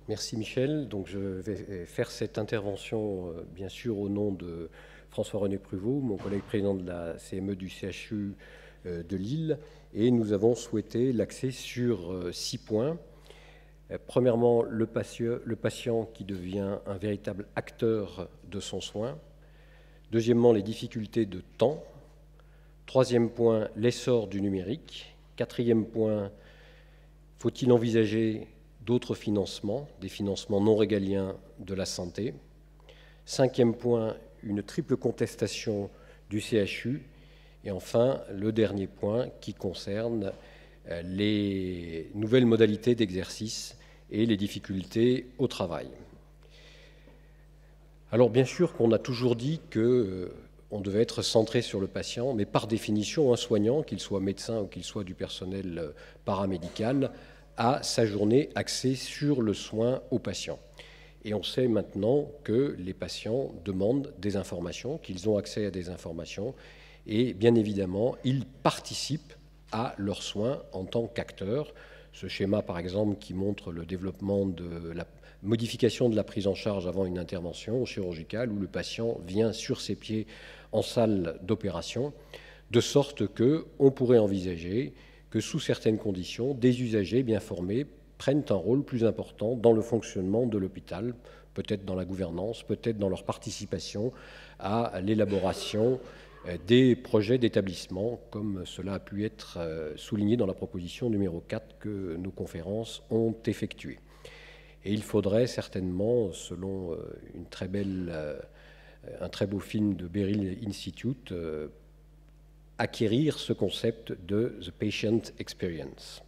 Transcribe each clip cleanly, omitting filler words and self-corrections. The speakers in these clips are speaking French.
Merci Michel. Donc je vais faire cette intervention bien sûr au nom de François-René Pruvot, mon collègue président de la CME du CHU de Lille, et nous avons souhaité l'axer sur 6 points. Premièrement, le patient qui devient un véritable acteur de son soin. Deuxièmement, les difficultés de temps. Troisième point, l'essor du numérique. Quatrième point, faut-il envisager d'autres financements, des financements non régaliens de la santé. Cinquième point, une triple contestation du CHU. Et enfin, le dernier point qui concerne les nouvelles modalités d'exercice et les difficultés au travail. Alors bien sûr qu'on a toujours dit qu'on devait être centré sur le patient, mais par définition, un soignant, qu'il soit médecin ou qu'il soit du personnel paramédical, a sa journée axée sur le soin aux patients. Et on sait maintenant que les patients demandent des informations, qu'ils ont accès à des informations, et bien évidemment, ils participent à leurs soins en tant qu'acteurs. Ce schéma, par exemple, qui montre le développement de la modification de la prise en charge avant une intervention chirurgicale, où le patient vient sur ses pieds en salle d'opération, de sorte qu'on pourrait envisager que sous certaines conditions, des usagers bien formés prennent un rôle plus important dans le fonctionnement de l'hôpital, peut-être dans la gouvernance, peut-être dans leur participation à l'élaboration des projets d'établissement, comme cela a pu être souligné dans la proposition numéro 4 que nos conférences ont effectuée. Et il faudrait certainement, selon un très beau film de Beryl Institute, acquérir ce concept de « the patient experience ».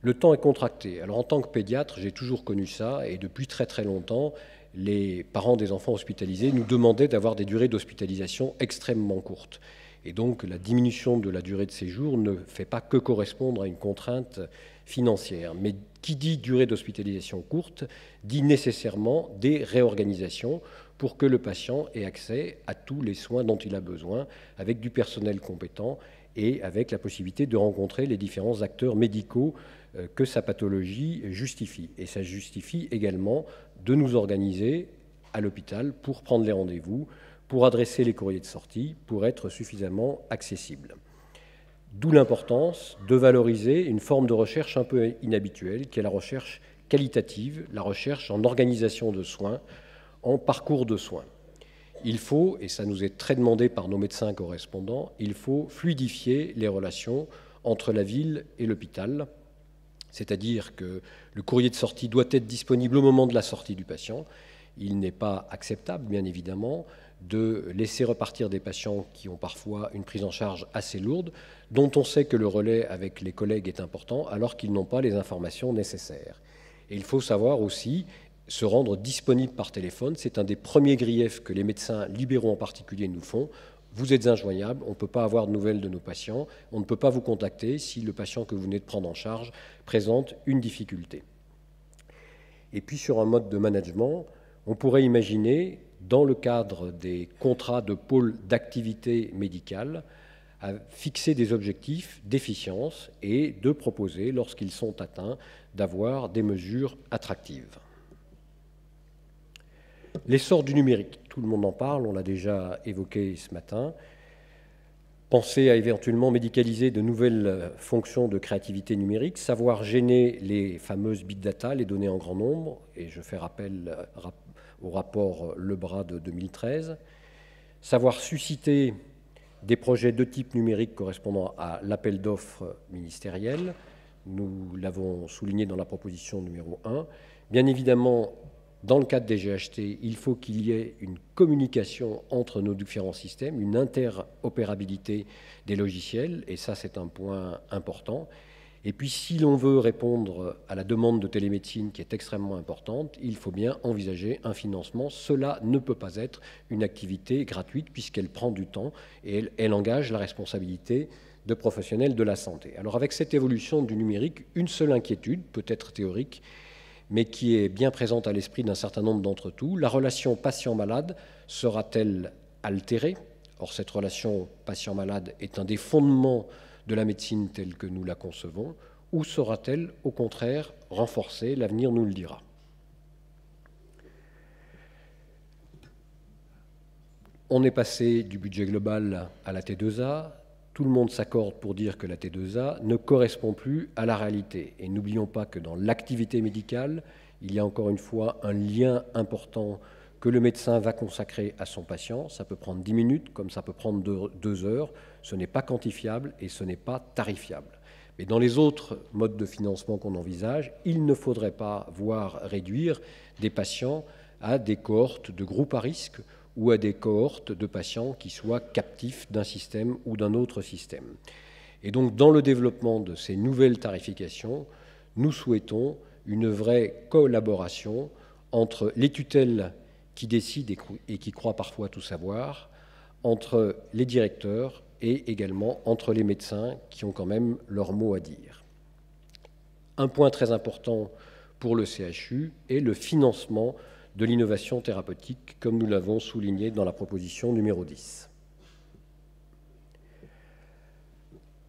Le temps est contracté. Alors en tant que pédiatre, j'ai toujours connu ça, et depuis très très longtemps, les parents des enfants hospitalisés nous demandaient d'avoir des durées d'hospitalisation extrêmement courtes. Et donc la diminution de la durée de séjour ne fait pas que correspondre à une contrainte financière. Mais qui dit durée d'hospitalisation courte dit nécessairement des réorganisations pour que le patient ait accès à tous les soins dont il a besoin, avec du personnel compétent et avec la possibilité de rencontrer les différents acteurs médicaux que sa pathologie justifie. Et ça justifie également de nous organiser à l'hôpital pour prendre les rendez-vous, pour adresser les courriers de sortie, pour être suffisamment accessible. D'où l'importance de valoriser une forme de recherche un peu inhabituelle, qui est la recherche qualitative, la recherche en organisation de soins, en parcours de soins. Il faut, et ça nous est très demandé par nos médecins correspondants, il faut fluidifier les relations entre la ville et l'hôpital, c'est-à-dire que le courrier de sortie doit être disponible au moment de la sortie du patient. Il n'est pas acceptable, bien évidemment, de laisser repartir des patients qui ont parfois une prise en charge assez lourde, dont on sait que le relais avec les collègues est important, alors qu'ils n'ont pas les informations nécessaires. Et il faut savoir aussi se rendre disponible par téléphone. C'est un des premiers griefs que les médecins libéraux en particulier nous font. Vous êtes injoignable, on ne peut pas avoir de nouvelles de nos patients, on ne peut pas vous contacter si le patient que vous venez de prendre en charge présente une difficulté. Et puis sur un mode de management, on pourrait imaginer, dans le cadre des contrats de pôle d'activité médicale, à fixer des objectifs d'efficience et de proposer, lorsqu'ils sont atteints, d'avoir des mesures attractives. L'essor du numérique, tout le monde en parle, on l'a déjà évoqué ce matin. Penser à éventuellement médicaliser de nouvelles fonctions de créativité numérique, savoir gêner les fameuses big data, les données en grand nombre, et je fais rappel au rapport Lebras de 2013, savoir susciter des projets de type numérique correspondant à l'appel d'offres ministériel, nous l'avons souligné dans la proposition numéro 1. Bien évidemment, dans le cadre des GHT, il faut qu'il y ait une communication entre nos différents systèmes, une interopérabilité des logiciels, et ça c'est un point important. Et puis si l'on veut répondre à la demande de télémédecine qui est extrêmement importante, il faut bien envisager un financement. Cela ne peut pas être une activité gratuite puisqu'elle prend du temps et elle engage la responsabilité de professionnels de la santé. Alors avec cette évolution du numérique, une seule inquiétude, peut-être théorique, mais qui est bien présente à l'esprit d'un certain nombre d'entre nous, la relation patient-malade sera-t-elle altérée? Or, cette relation patient-malade est un des fondements de la médecine telle que nous la concevons, ou sera-t-elle au contraire renforcée? L'avenir nous le dira. On est passé du budget global à la T2A. Tout le monde s'accorde pour dire que la T2A ne correspond plus à la réalité. Et n'oublions pas que dans l'activité médicale, il y a encore une fois un lien important que le médecin va consacrer à son patient. Ça peut prendre 10 minutes, comme ça peut prendre 2 heures. Ce n'est pas quantifiable et ce n'est pas tarifiable. Mais dans les autres modes de financement qu'on envisage, il ne faudrait pas voir réduire des patients à des cohortes de groupes à risque ou à des cohortes de patients qui soient captifs d'un système ou d'un autre système. Et donc, dans le développement de ces nouvelles tarifications, nous souhaitons une vraie collaboration entre les tutelles qui décident et qui croient parfois tout savoir, entre les directeurs et également entre les médecins qui ont quand même leur mot à dire. Un point très important pour le CHU est le financement de l'innovation thérapeutique, comme nous l'avons souligné dans la proposition numéro 10.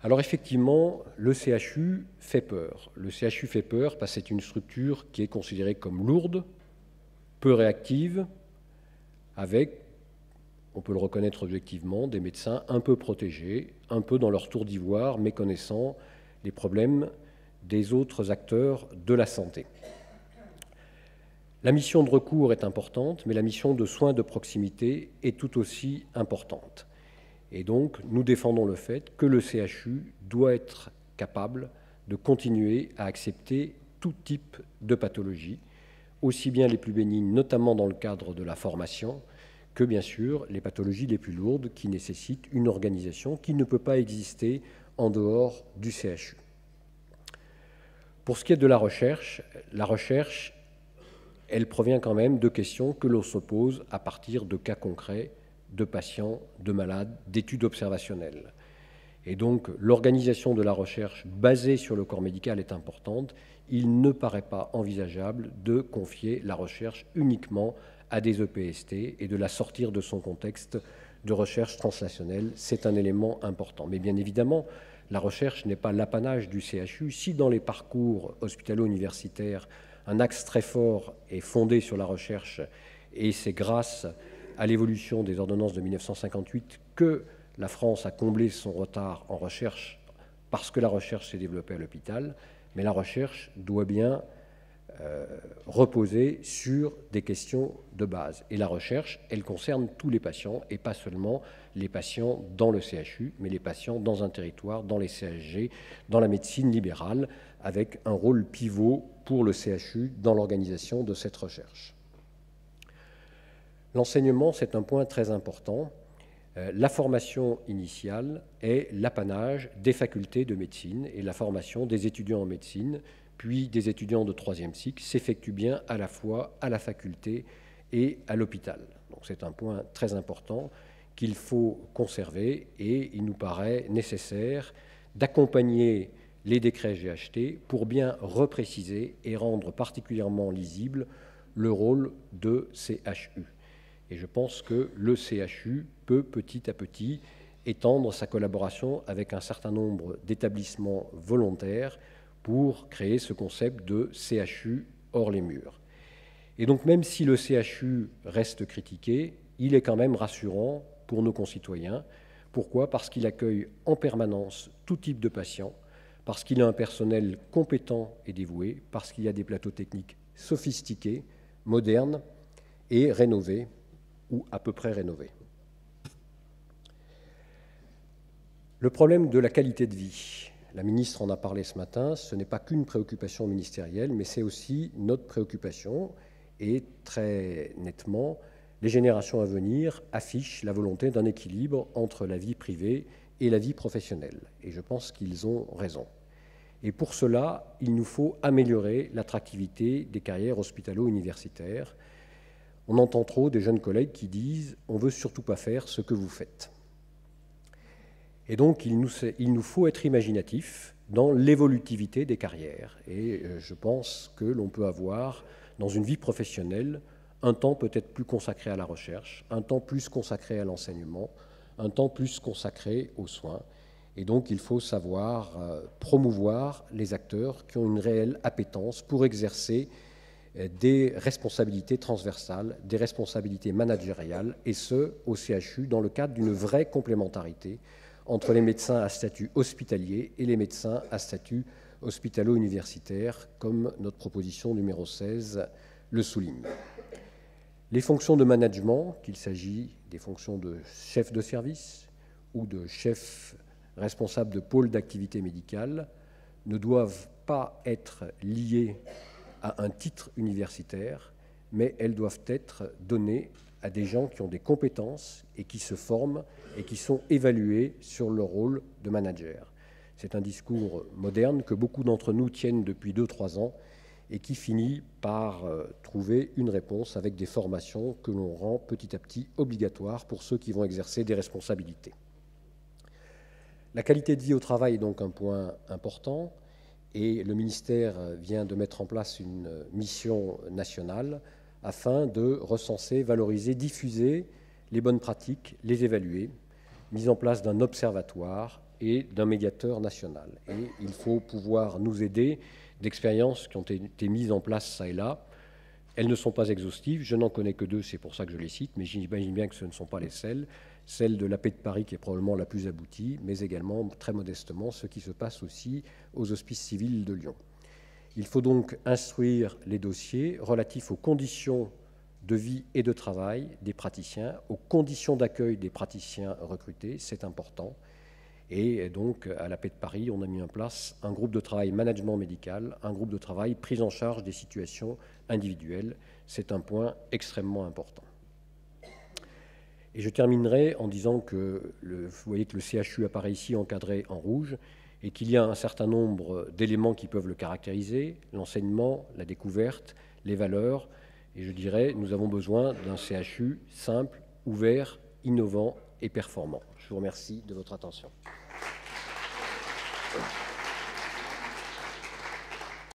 Alors effectivement, le CHU fait peur. Le CHU fait peur parce que c'est une structure qui est considérée comme lourde, peu réactive, avec, on peut le reconnaître objectivement, des médecins un peu protégés, un peu dans leur tour d'ivoire, méconnaissant les problèmes des autres acteurs de la santé. La mission de recours est importante, mais la mission de soins de proximité est tout aussi importante. Et donc, nous défendons le fait que le CHU doit être capable de continuer à accepter tout type de pathologie, aussi bien les plus bénignes, notamment dans le cadre de la formation, que bien sûr les pathologies les plus lourdes qui nécessitent une organisation qui ne peut pas exister en dehors du CHU. Pour ce qui est de la recherche, elle provient quand même de questions que l'on se pose à partir de cas concrets, de patients, de malades, d'études observationnelles. Et donc, l'organisation de la recherche basée sur le corps médical est importante. Il ne paraît pas envisageable de confier la recherche uniquement à des EPST et de la sortir de son contexte de recherche translationnelle. C'est un élément important. Mais bien évidemment, la recherche n'est pas l'apanage du CHU. Si dans les parcours hospitalo-universitaires, un axe très fort est fondé sur la recherche, et c'est grâce à l'évolution des ordonnances de 1958 que la France a comblé son retard en recherche, parce que la recherche s'est développée à l'hôpital, mais la recherche doit bien reposer sur des questions de base. Et la recherche, elle concerne tous les patients, et pas seulement les patients dans le CHU, mais les patients dans un territoire, dans les CHG, dans la médecine libérale, avec un rôle pivot pour le CHU dans l'organisation de cette recherche. L'enseignement, c'est un point très important. La formation initiale est l'apanage des facultés de médecine et la formation des étudiants en médecine, puis des étudiants de 3e cycle, s'effectue bien à la fois à la faculté et à l'hôpital. Donc c'est un point très important qu'il faut conserver et il nous paraît nécessaire d'accompagner les décrets GHT pour bien repréciser et rendre particulièrement lisible le rôle de CHU. Et je pense que le CHU peut petit à petit étendre sa collaboration avec un certain nombre d'établissements volontaires pour créer ce concept de CHU hors les murs. Et donc même si le CHU reste critiqué, il est quand même rassurant pour nos concitoyens. Pourquoi? Parce qu'il accueille en permanence tout type de patients, parce qu'il a un personnel compétent et dévoué, parce qu'il y a des plateaux techniques sophistiqués, modernes et rénovés, ou à peu près rénovés. Le problème de la qualité de vie, la ministre en a parlé ce matin, ce n'est pas qu'une préoccupation ministérielle, mais c'est aussi notre préoccupation. Et très nettement, les générations à venir affichent la volonté d'un équilibre entre la vie privée et la vie professionnelle. Et je pense qu'ils ont raison. Et pour cela, il nous faut améliorer l'attractivité des carrières hospitalo-universitaires. On entend trop des jeunes collègues qui disent « on ne veut surtout pas faire ce que vous faites ». Et donc, il nous faut être imaginatif dans l'évolutivité des carrières. Et je pense que l'on peut avoir, dans une vie professionnelle, un temps peut-être plus consacré à la recherche, un temps plus consacré à l'enseignement, un temps plus consacré aux soins. Et donc, il faut savoir promouvoir les acteurs qui ont une réelle appétence pour exercer des responsabilités transversales, des responsabilités managériales, et ce, au CHU, dans le cadre d'une vraie complémentarité entre les médecins à statut hospitalier et les médecins à statut hospitalo-universitaire, comme notre proposition numéro 16 le souligne. Les fonctions de management, qu'il s'agit des fonctions de chef de service ou de chef responsable de pôle d'activité médicale, ne doivent pas être liées à un titre universitaire, mais elles doivent être données à des gens qui ont des compétences et qui se forment et qui sont évalués sur leur rôle de manager. C'est un discours moderne que beaucoup d'entre nous tiennent depuis 2-3 ans et qui finit par trouver une réponse avec des formations que l'on rend petit à petit obligatoires pour ceux qui vont exercer des responsabilités. La qualité de vie au travail est donc un point important. Et le ministère vient de mettre en place une mission nationale afin de recenser, valoriser, diffuser les bonnes pratiques, les évaluer, mise en place d'un observatoire et d'un médiateur national. Et il faut pouvoir nous aider d'expériences qui ont été mises en place ça et là. Elles ne sont pas exhaustives, je n'en connais que 2, c'est pour ça que je les cite, mais j'imagine bien que ce ne sont pas les seules. Celle de la paix de Paris qui est probablement la plus aboutie, mais également, très modestement, ce qui se passe aussi aux hospices civils de Lyon. Il faut donc instruire les dossiers relatifs aux conditions de vie et de travail des praticiens, aux conditions d'accueil des praticiens recrutés, c'est important. Et donc, à la paix de Paris, on a mis en place un groupe de travail management médical, un groupe de travail prise en charge des situations individuelles. C'est un point extrêmement important. Et je terminerai en disant que vous voyez que le CHU apparaît ici encadré en rouge et qu'il y a un certain nombre d'éléments qui peuvent le caractériser, l'enseignement, la découverte, les valeurs. Et je dirais, nous avons besoin d'un CHU simple, ouvert, innovant et performant. Je vous remercie de votre attention.